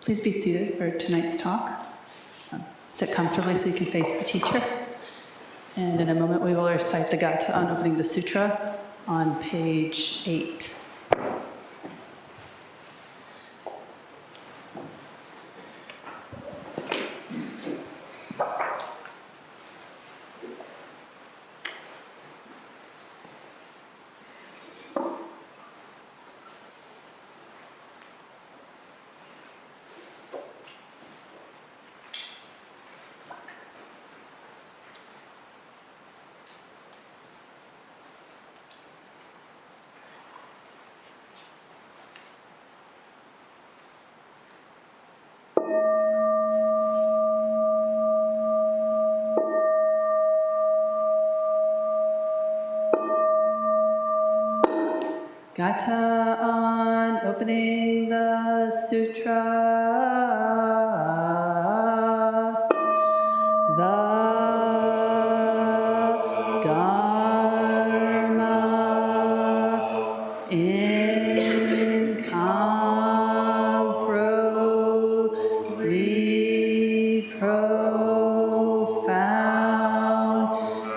Please be seated for tonight's talk. Sit comfortably so you can face the teacher. And in a moment we will recite the Gatha on opening the sutra on page 8. Gatha on opening the sutra. The Dharma incomparably profound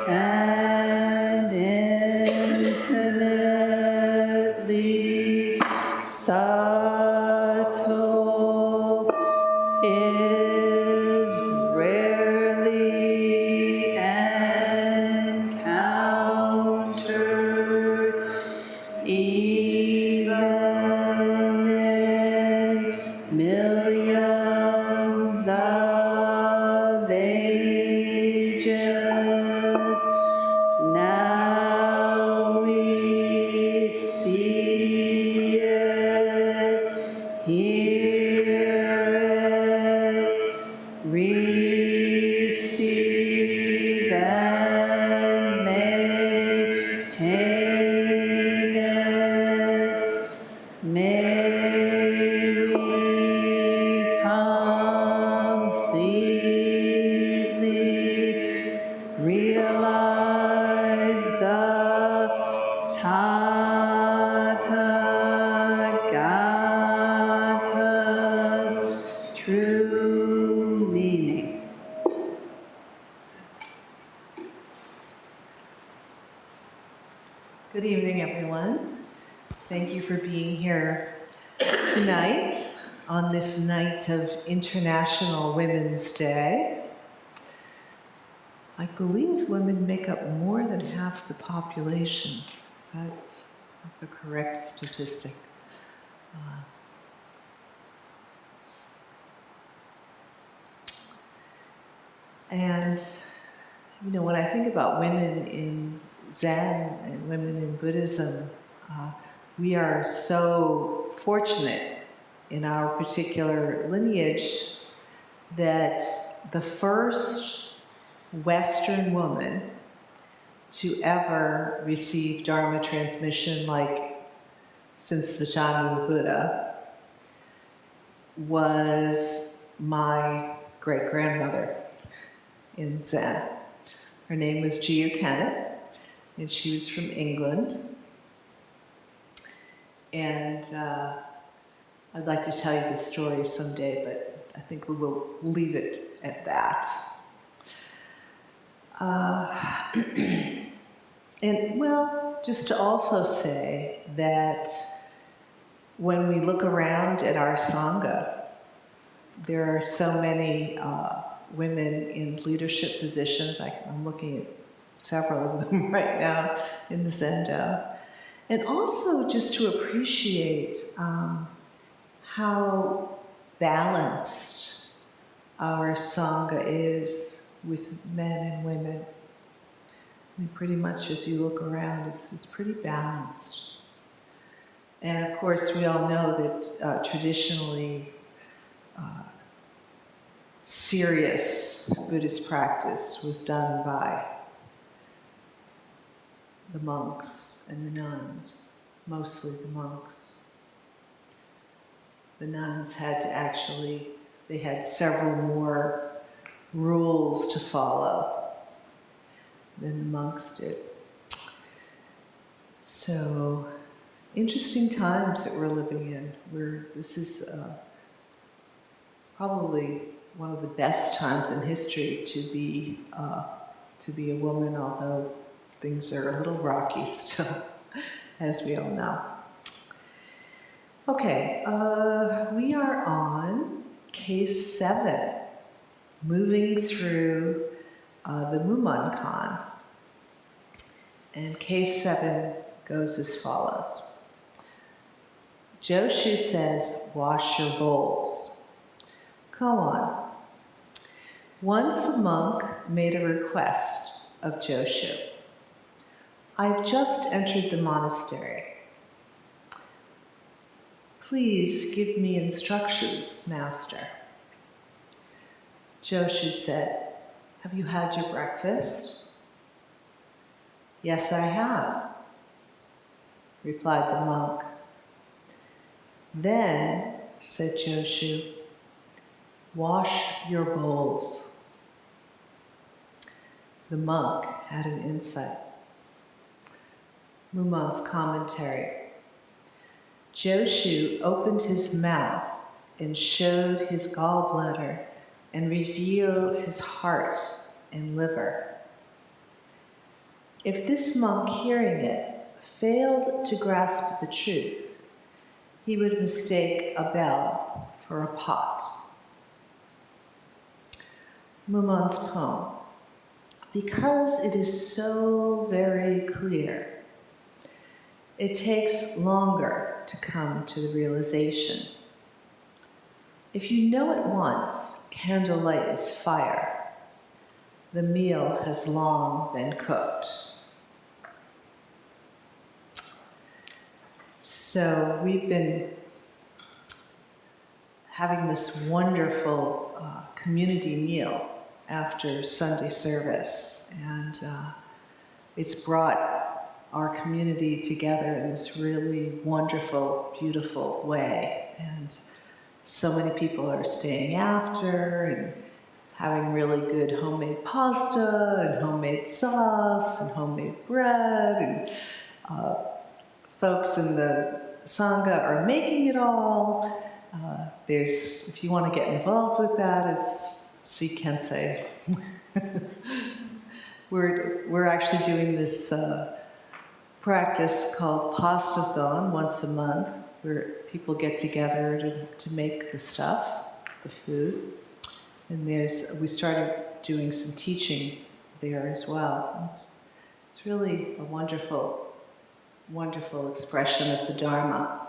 and infinitely subtle is rarely encountered even in millions of ages. Now we see it, hear it, receive and maintain it. May we completely realize the Tathagata's true meaning. Good evening, everyone. Thank you for being here tonight on this night of International Women's Day. I believe women make up more than half the population. So that's a correct statistic. And, you know, when I think about women in Zen and women in Buddhism, we are so fortunate in our particular lineage that the first Western woman to ever receive Dharma transmission, like since the time of the Buddha, was my great-grandmother in Zen. Her name was Gia Kennett, and she was from England. And I'd like to tell you the story someday, but I think we will leave it at that. And well, just to also say that when we look around at our Sangha, there are so many women in leadership positions. I'm looking at several of them right now in the Zendo. And also just to appreciate how balanced our Sangha is with men and women. I mean, pretty much as you look around, it's pretty balanced. And of course, we all know that traditionally, serious Buddhist practice was done by the monks and the nuns, mostly the monks. The nuns had to actually, they had several more rules to follow than the monks did. So, interesting times that we're living in. This is probably one of the best times in history to be a woman, although things are a little rocky still, as we all know. Okay, we are on case 7, moving through the Mumonkan. And case 7 goes as follows. Joshu says, wash your bowls. Koan. Once a monk made a request of Joshu. I've just entered the monastery. Please give me instructions, master. Joshu said, have you had your breakfast? Yes, I have, replied the monk. Then, said Joshu, wash your bowls. The monk had an insight. Mumon's commentary. Joshu opened his mouth and showed his gallbladder and revealed his heart and liver. If this monk hearing it failed to grasp the truth, he would mistake a bell for a pot. Mumon's poem. Because it is so very clear, it takes longer to come to the realization. If you know at once candlelight is fire, the meal has long been cooked. So we've been having this wonderful community meal after Sunday service, and it's brought our community together in this really wonderful, beautiful way. And so many people are staying after and having really good homemade pasta and homemade sauce and homemade bread, and folks in the Sangha are making it all. If you want to get involved with that, it's Sikensei. We're actually doing this practice called pastathon once a month, where people get together to make the stuff, the food. And we started doing some teaching there as well. It's really a wonderful, wonderful expression of the Dharma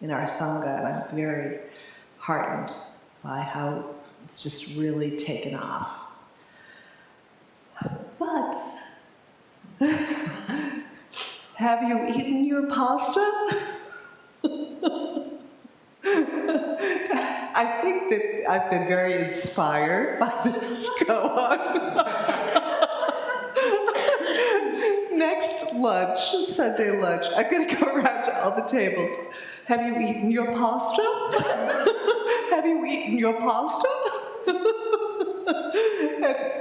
in our Sangha, and I'm very heartened by how it's just really taken off. But have you eaten your pasta? I think that I've been very inspired by this koan. Next lunch, Sunday lunch, I'm going to go around to all the tables. Have you eaten your pasta? Have you eaten your pasta?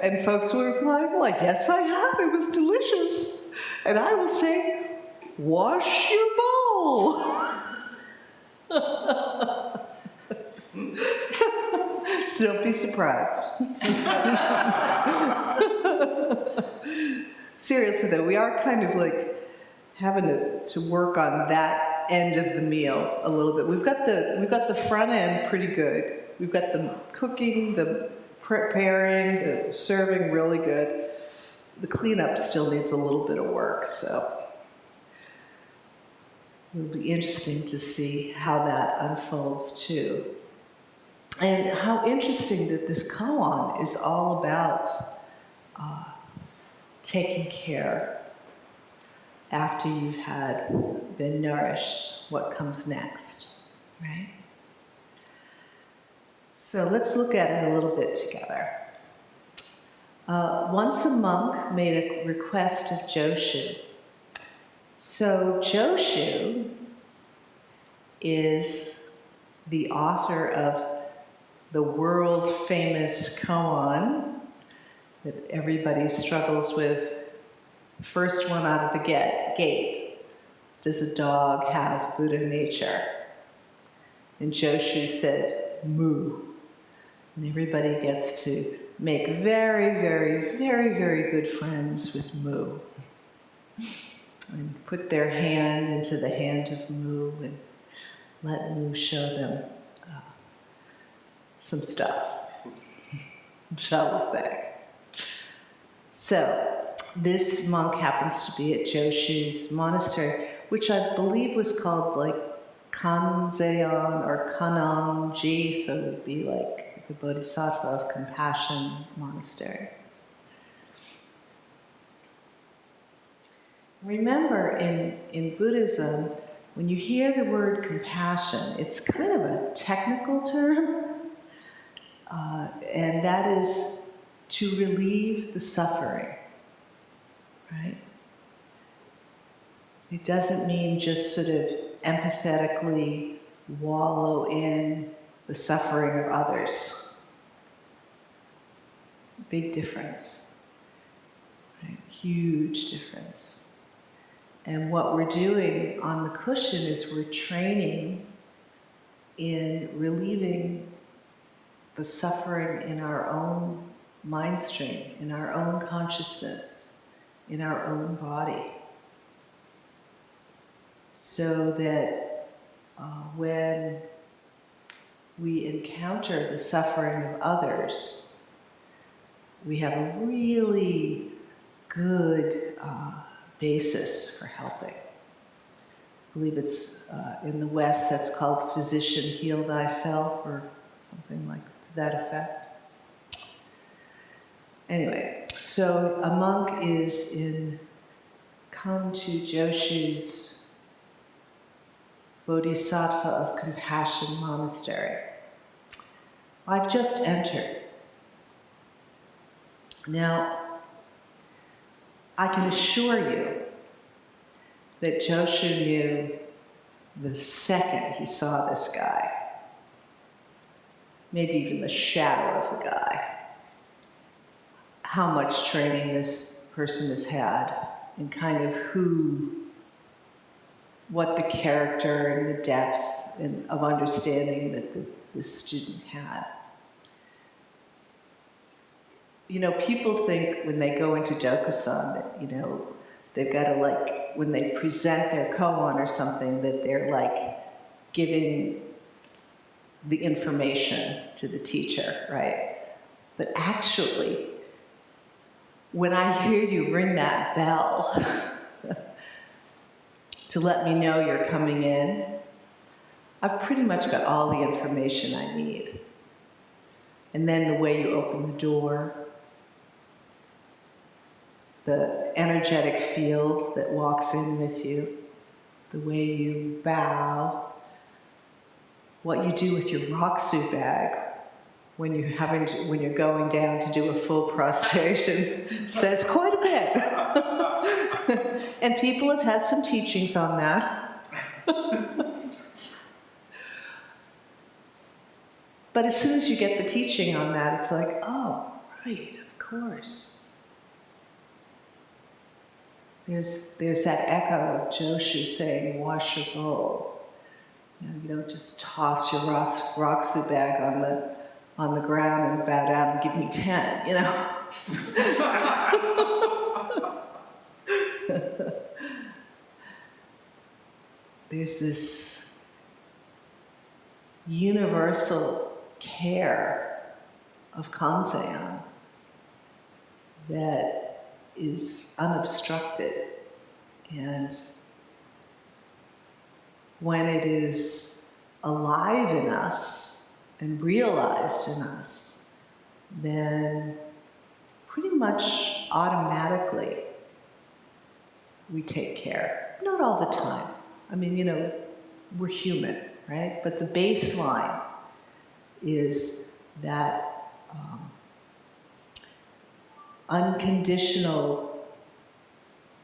and folks will reply, well, yes, I have. It was delicious. And I will say, wash your bowl. So don't be surprised. Seriously though, we are kind of like having to work on that end of the meal a little bit. We've got the front end pretty good. We've got the cooking, the preparing, the serving really good. The cleanup still needs a little bit of work, so it'll be interesting to see how that unfolds too. And how interesting that this koan is all about taking care after you've been nourished, what comes next, right? So let's look at it a little bit together. Once a monk made a request of Joshu. So Joshu is the author of the world-famous koan that everybody struggles with. First one out of the gate. Does a dog have Buddha nature? And Joshu said, moo. And everybody gets to make very, very, very, very good friends with moo. And put their hand into the hand of moo and let moo show them some stuff, shall we say. So, this monk happens to be at Joshu's monastery, which I believe was called like Kanzeon or Kanangji, so it would be like the Bodhisattva of Compassion Monastery. Remember, in Buddhism, when you hear the word compassion, it's kind of a technical term, and that is to relieve the suffering, right? It doesn't mean just sort of empathetically wallow in the suffering of others. Big difference, right? Huge difference. And what we're doing on the cushion is we're training in relieving the suffering in our own mind stream, in our own consciousness, in our own body. So that when we encounter the suffering of others, we have a really good basis for helping. I believe it's in the West that's called physician heal thyself or something like to that effect. Anyway, so a monk is come to Joshu's Bodhisattva of Compassion Monastery. I've just entered. Now, I can assure you that Joshu knew the second he saw this guy, maybe even the shadow of the guy, how much training this person has had and kind of what the character and the depth of understanding that this student had. You know, people think when they go into Dokusan that, you know, they've got to like, when they present their koan or something, that they're like giving the information to the teacher, right? But actually, when I hear you ring that bell to let me know you're coming in, I've pretty much got all the information I need. And then the way you open the door, the energetic field that walks in with you, the way you bow, what you do with your Roxu bag when you're going down to do a full prostration says quite a bit. And people have had some teachings on that. But as soon as you get the teaching on that, it's like, oh, right, of course. There's that echo of Joshu saying, wash your bowl. You don't just toss your Roxu bag on the ground and bow down and give me 10, There's this universal care of Kanzeon that is unobstructed, and when it is alive in us and realized in us, then pretty much automatically we take care. Not all the time. I mean, we're human, right? But the baseline is that unconditional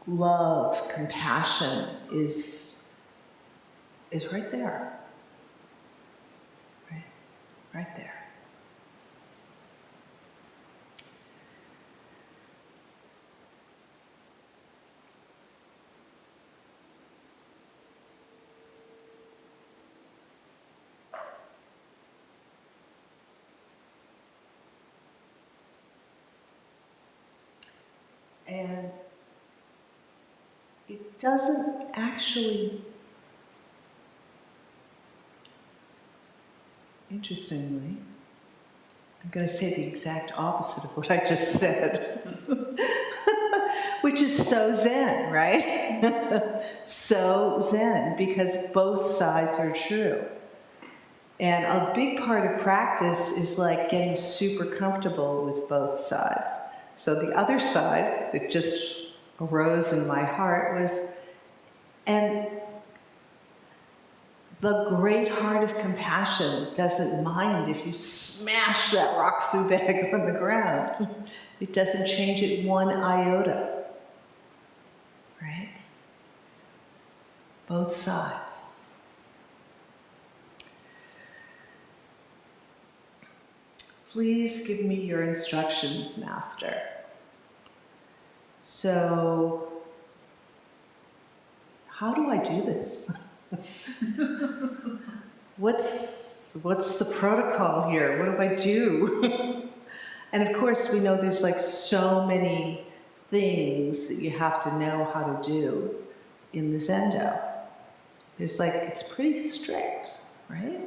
love, compassion is right there. Right there. And it doesn't actually, interestingly, I'm going to say the exact opposite of what I just said, which is so Zen, right? So Zen, because both sides are true. And a big part of practice is like getting super comfortable with both sides. So the other side that just arose in my heart was, and the great heart of compassion doesn't mind if you smash that Roxu bag on the ground. It doesn't change it one iota, right? Both sides. Please give me your instructions, Master. So, how do I do this? What's the protocol here? What do I do? And of course, we know there's like so many things that you have to know how to do in the Zendo. There's like, it's pretty strict, right?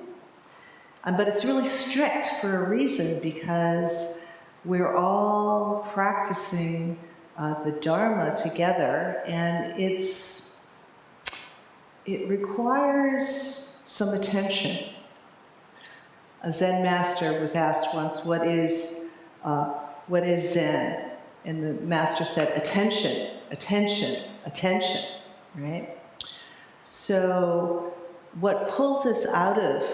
But it's really strict for a reason, because we're all practicing the Dharma together, and it requires some attention. A Zen master was asked once, what is Zen? And the master said, attention, attention, attention, right? So what pulls us out of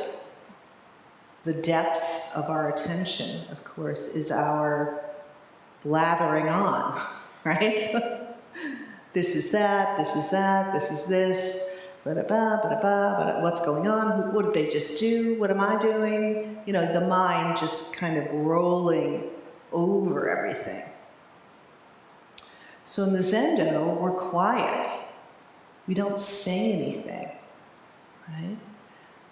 the depths of our attention, of course, is our blathering on, right? This is that, this is that, this is this, ba-da-ba, ba-da-ba, ba-da, what's going on? What did they just do? What am I doing? The mind just kind of rolling over everything. So in the Zendo, we're quiet. We don't say anything, right?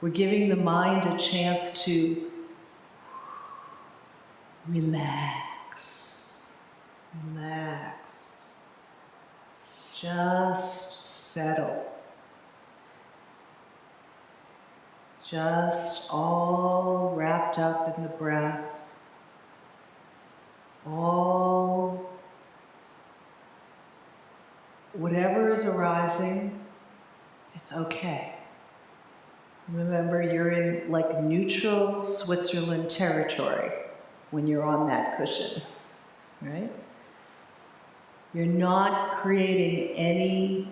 We're giving the mind a chance to relax, relax, just settle, just all wrapped up in the breath, all whatever is arising, it's okay. Remember, you're in like neutral Switzerland territory when you're on that cushion, right? You're not creating any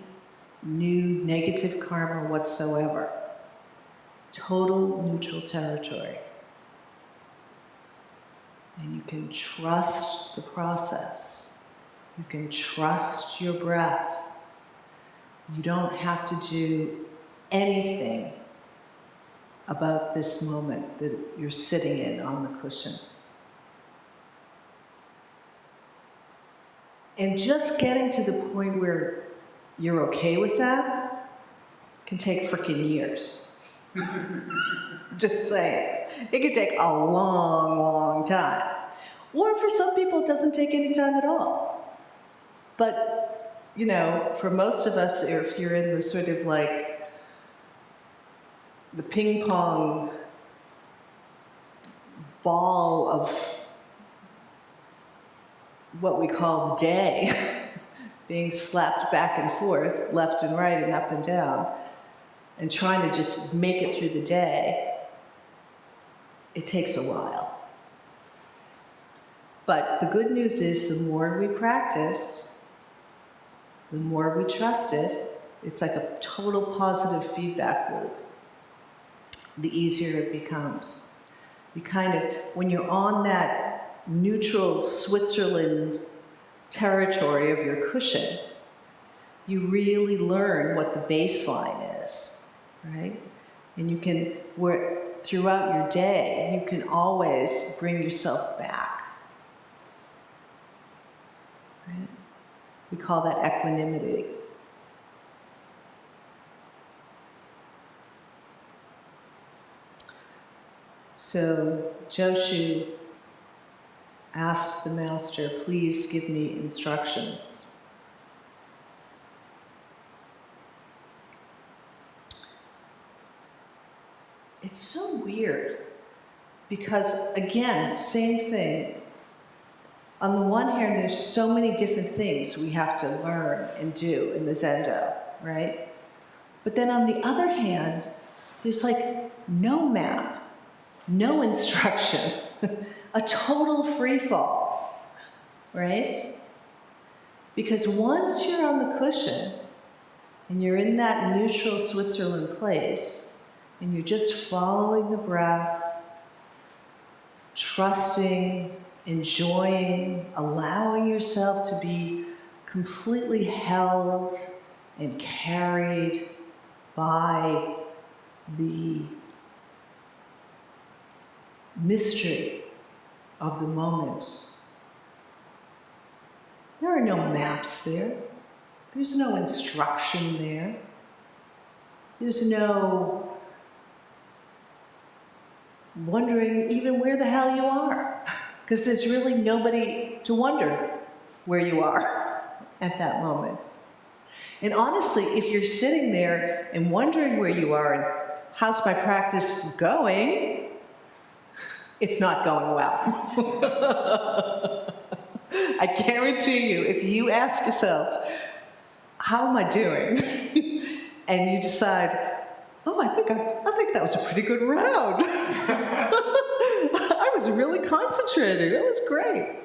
new negative karma whatsoever. total neutral territory. And you can trust the process. You can trust your breath. You don't have to do anything about this moment that you're sitting in on the cushion. And just getting to the point where you're okay with that can take freaking years. Just saying. It could take a long, long time. Or for some people, it doesn't take any time at all. But, you know, for most of us, if you're in the sort of like the ping pong ball of what we call the day, being slapped back and forth, left and right and up and down, and trying to just make it through the day, it takes a while. But the good news is the more we practice, the more we trust it, it's like a total positive feedback loop. The easier it becomes. You kind of, when you're on that neutral Switzerland territory of your cushion, you really learn what the baseline is, right? And you can, throughout your day, you can always bring yourself back. Right? We call that equanimity. So Joshu asked the master, please give me instructions. It's so weird because, again, same thing. On the one hand, there's so many different things we have to learn and do in the Zendo, right? But then on the other hand, there's like no map, no instruction, a total free fall, right? Because once you're on the cushion and you're in that neutral Switzerland place and you're just following the breath, trusting, enjoying, allowing yourself to be completely held and carried by the mystery of the moment. There are no maps there. There's no instruction there. There's no wondering even where the hell you are, because there's really nobody to wonder where you are at that moment. And honestly, if you're sitting there and wondering where you are and how's my practice going, it's not going well. I guarantee you, if you ask yourself, how am I doing? And you decide, oh, I think that was a pretty good round. I was really concentrating. That was great.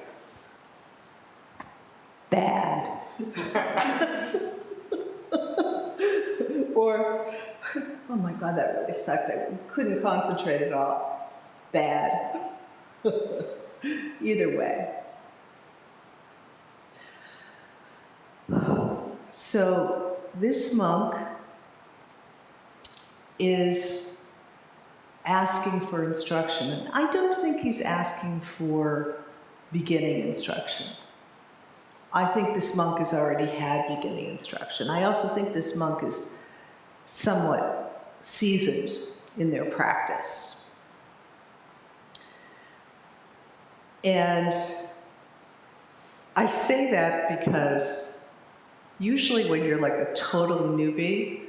Bad. Or, oh my God, that really sucked. I couldn't concentrate at all. Bad. Either way. So this monk is asking for instruction. And I don't think he's asking for beginning instruction. I think this monk has already had beginning instruction. I also think this monk is somewhat seasoned in their practice. And I say that because usually when you're like a total newbie,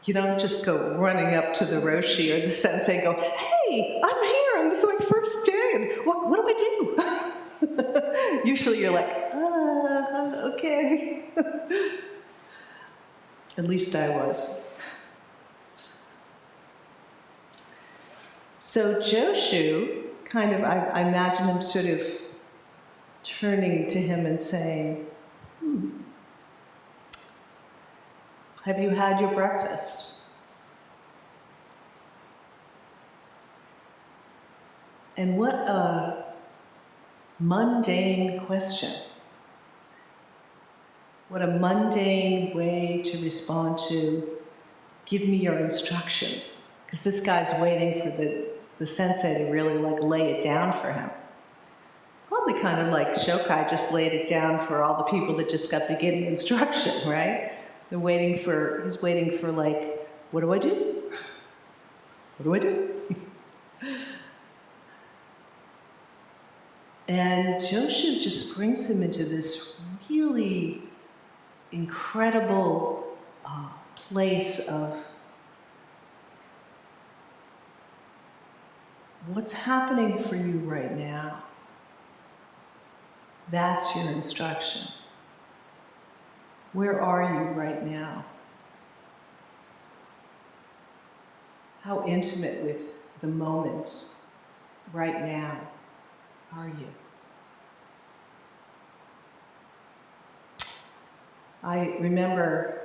you don't just go running up to the Roshi or the sensei and go, hey, I'm here, this is my first day, and what do I do? Usually you're like, okay. At least I was. So Joshu, kind of, I imagine him sort of turning to him and saying, have you had your breakfast? And what a mundane question. What a mundane way to respond to, give me your instructions. Because this guy's waiting for the sensei to really like lay it down for him. Probably kind of like Shokai just laid it down for all the people that just got beginning instruction, right? He's waiting for like, what do I do? What do I do? And Joshu just brings him into this really incredible place of what's happening for you right now. That's your instruction. Where are you right now? How intimate with the moment right now are you? I remember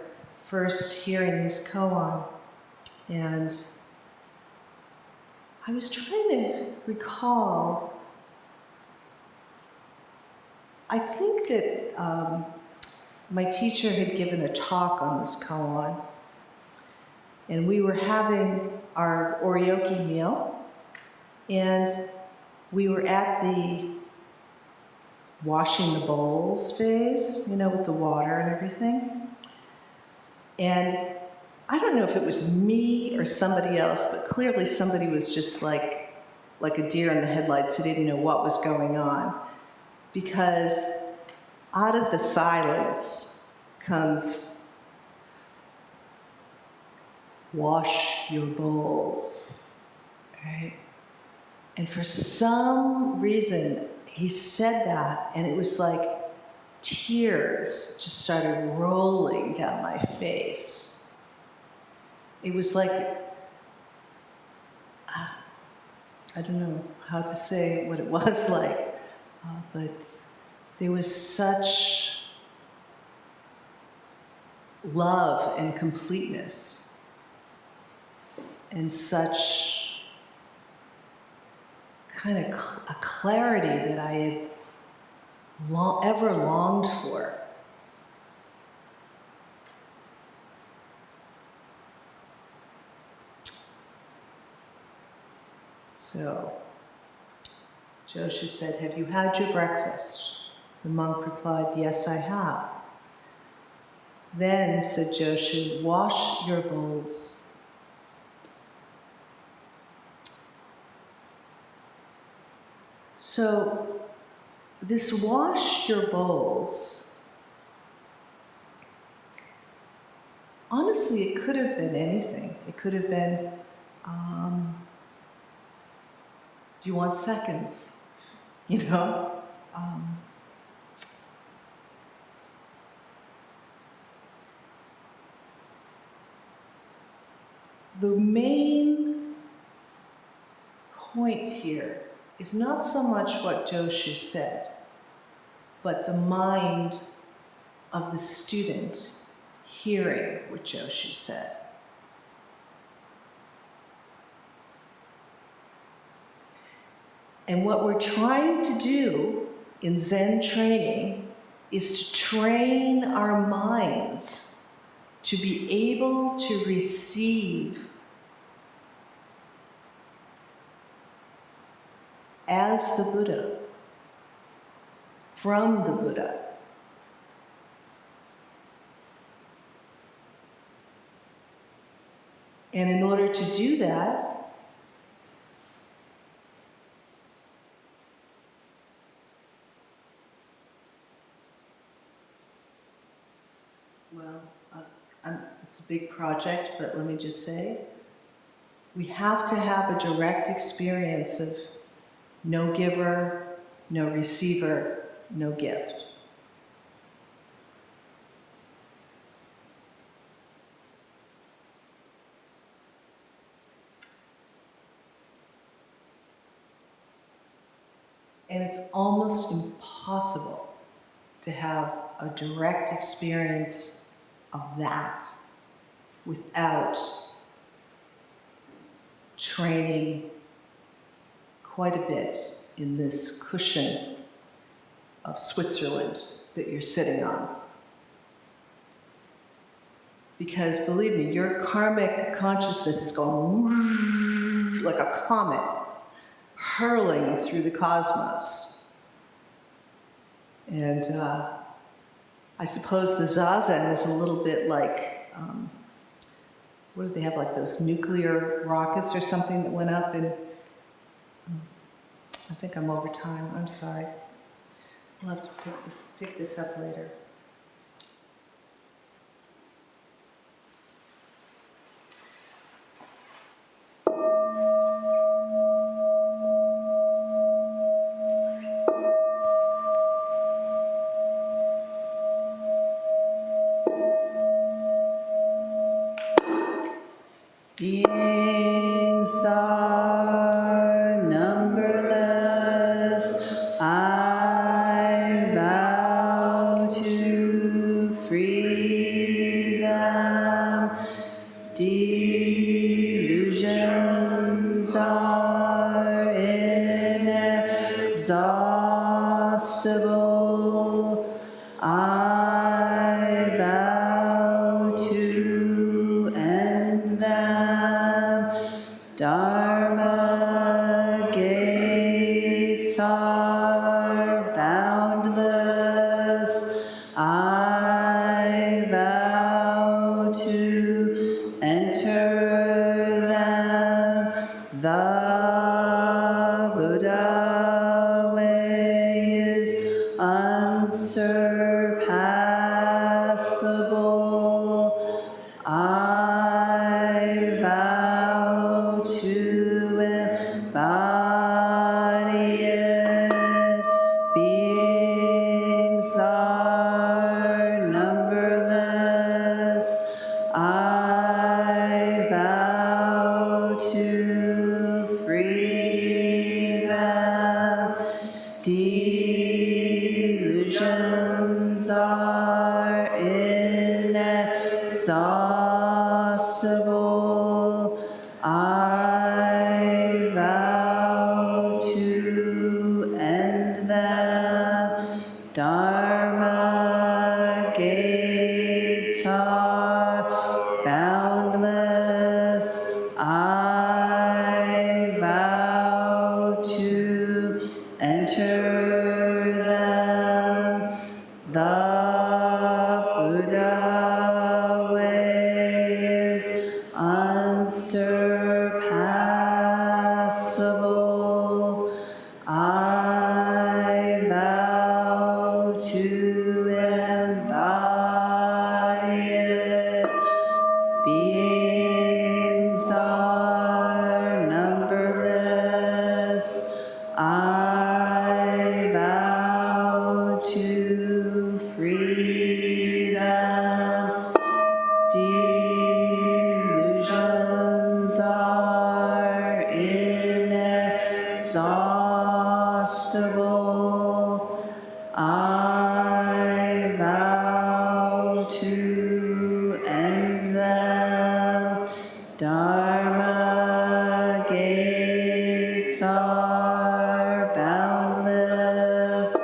first hearing this koan, and I was trying to recall. I think that my teacher had given a talk on this koan, and we were having our oryoki meal, and we were at the washing the bowls phase, you know, with the water and everything. And I don't know if it was me or somebody else, but clearly somebody was just like a deer in the headlights who didn't know what was going on. Because out of the silence comes, wash your bowls, right? And for some reason, he said that, and it was like tears just started rolling down my face. It was like, I don't know how to say what it was like, but there was such love and completeness, and such kind of a clarity that I had ever longed for. So, Joshu said, "Have you had your breakfast?" The monk replied, "Yes, I have." Then, said Joshu, "Wash your bowls." So, this wash your bowls, honestly, it could have been anything. It could have been, do you want seconds? You know? The main point here is not so much what Joshu said, but the mind of the student hearing what Joshu said. And what we're trying to do in Zen training is to train our minds to be able to receive as the Buddha, from the Buddha. And in order to do that, well, it's a big project, but let me just say, we have to have a direct experience of no giver, no receiver, no gift. And it's almost impossible to have a direct experience of that without training quite a bit in this cushion of Switzerland that you're sitting on. Because believe me, your karmic consciousness is going like a comet, hurling through the cosmos. And I suppose the Zazen is a little bit like, what do they have, like those nuclear rockets or something that went up? And I think I'm over time, I'm sorry. We'll have to pick this up later. Beings are numberless. I vow to free them. Delusions are inexhaustible. I vow to end them. Dharma gates are boundless. I vow to enter them. The Buddha way is unsurpassable. I vow to embody it. Beings are numberless. I vow to free them. Delusions are inexhaustible. I vow to end them. Dharma gates are boundless. I vow to enter them. The Buddha way is unsurpassable. I vow to embody it. Beings are numberless. I vow to free them. Delusions are inexhaustible. I vow to end them. Dharma gates are boundless.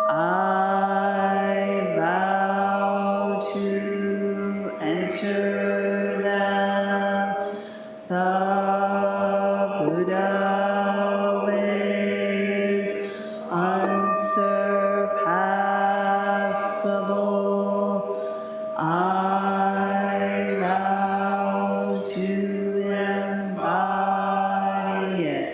I vow to enter them. The Buddha way is unsurpassable. I vow to embody it.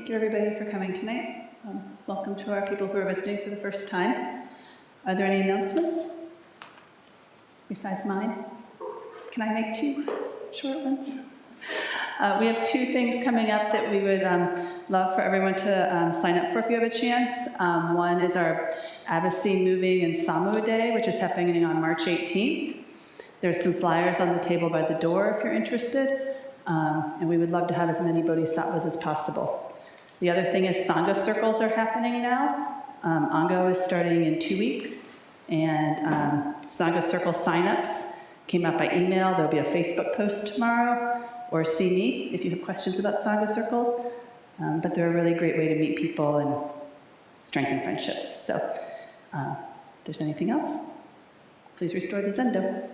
Thank you, everybody, for coming tonight. Welcome to our people who are visiting for the first time. Are there any announcements besides mine? Can I make 2 short ones? We have 2 things coming up that we would love for everyone to sign up for if you have a chance. One is our Abbacy Moving and Samu Day, which is happening on March 18th. There's some flyers on the table by the door if you're interested, and we would love to have as many bodhisattvas as possible. The other thing is Sangha circles are happening now. Ango is starting in 2 weeks, and Sangha circle signups came out by email. There'll be a Facebook post tomorrow, or see me if you have questions about Sangha circles. But they're a really great way to meet people and strengthen friendships. So if there's anything else, please restore the Zendo.